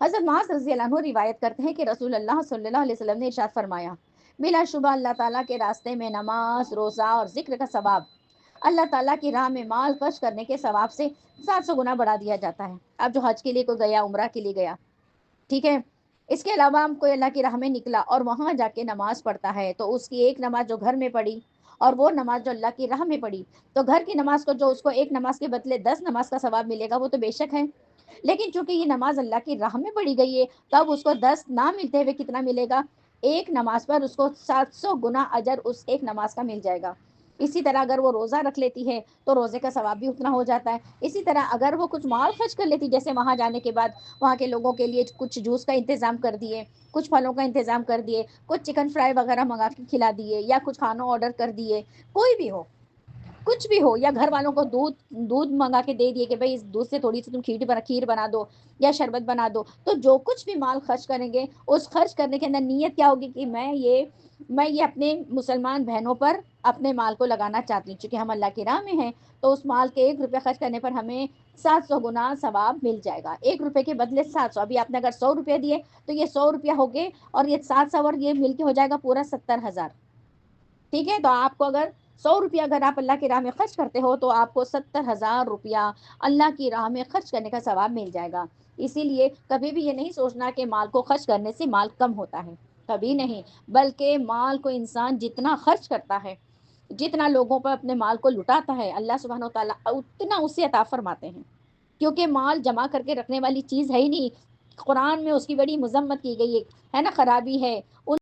حضرت معاذ رضی اللہ عنہ روایت کرتے ہیں کہ رسول اللہ صلی اللہ علیہ وسلم نے ارشاد فرمایا، بلا شبہ اللہ تعالیٰ کے راستے میں نماز، روزہ اور ذکر کا ثواب اللہ تعالیٰ کی راہ میں مال خرچ کرنے کے ثواب سے 700 گنا بڑھا دیا جاتا ہے۔ اب جو حج کے لیے کوئی گیا، عمرہ کے لیے گیا، ٹھیک ہے، اس کے علاوہ ہم کوئی اللہ کی راہ میں نکلا اور وہاں جا کے نماز پڑھتا ہے، تو اس کی ایک نماز جو گھر میں پڑھی اور وہ نماز جو اللہ کی راہ میں پڑھی، تو گھر کی نماز کو جو اس کو ایک نماز کے بدلے 10 نماز کا ثواب ملے گا وہ تو بے شک ہے، لیکن چونکہ یہ نماز اللہ کی راہ میں پڑھی گئی ہے، تب اس کو 10 نہ ملتے ہوئے کتنا ملے گا؟ ایک نماز پر اس کو 700 گنا اجر اس ایک نماز کا مل جائے گا۔ اسی طرح اگر وہ روزہ رکھ لیتی ہے تو روزے کا ثواب بھی اتنا ہو جاتا ہے۔ اسی طرح اگر وہ کچھ مال خرچ کر لیتی، جیسے وہاں جانے کے بعد وہاں کے لوگوں کے لیے کچھ جوس کا انتظام کر دیے، کچھ پھلوں کا انتظام کر دیے، کچھ چکن فرائی وغیرہ منگا کے کھلا دیے، یا کچھ کھانا آرڈر کر دیے، کوئی بھی ہو، کچھ بھی ہو، یا گھر والوں کو دودھ منگا کے دے دیے کہ بھائی اس دودھ سے تھوڑی سی تم کھیر بنا دو یا شربت بنا دو، تو جو کچھ بھی مال خرچ کریں گے، اس خرچ کرنے کے اندر نیت کیا ہوگی کہ میں یہ اپنے مسلمان بہنوں پر اپنے مال کو لگانا چاہتی ہوں، چونکہ ہم اللہ کی راہ میں ہیں، تو اس مال کے 1 روپے خرچ کرنے پر ہمیں 700 گنا ثواب مل جائے گا۔ 1 روپے کے بدلے 700، ابھی آپ نے اگر 100 روپے دیے تو یہ 100 روپیہ ہو گئے، اور یہ 700 اور یہ مل کے ہو جائے گا پورا 70,000، ٹھیک ہے۔ تو آپ کو اگر 100 روپیہ اگر آپ اللہ کی راہ میں خرچ کرتے ہو تو آپ کو 70,000 روپیہ اللہ کی راہ میں خرچ کرنے کا ثواب مل جائے گا۔ اسی لیے کبھی بھی یہ نہیں سوچنا کہ مال کو خرچ کرنے سے مال کم ہوتا ہے، کبھی نہیں، بلکہ مال کو انسان جتنا خرچ کرتا ہے، جتنا لوگوں پر اپنے مال کو لٹاتا ہے، اللہ سبحانہ و تعالیٰ اتنا اسے عطا فرماتے ہیں، کیونکہ مال جمع کر کے رکھنے والی چیز ہے ہی نہیں۔ قرآن میں اس کی بڑی مذمت کی گئی ہے نا، خرابی ہے ان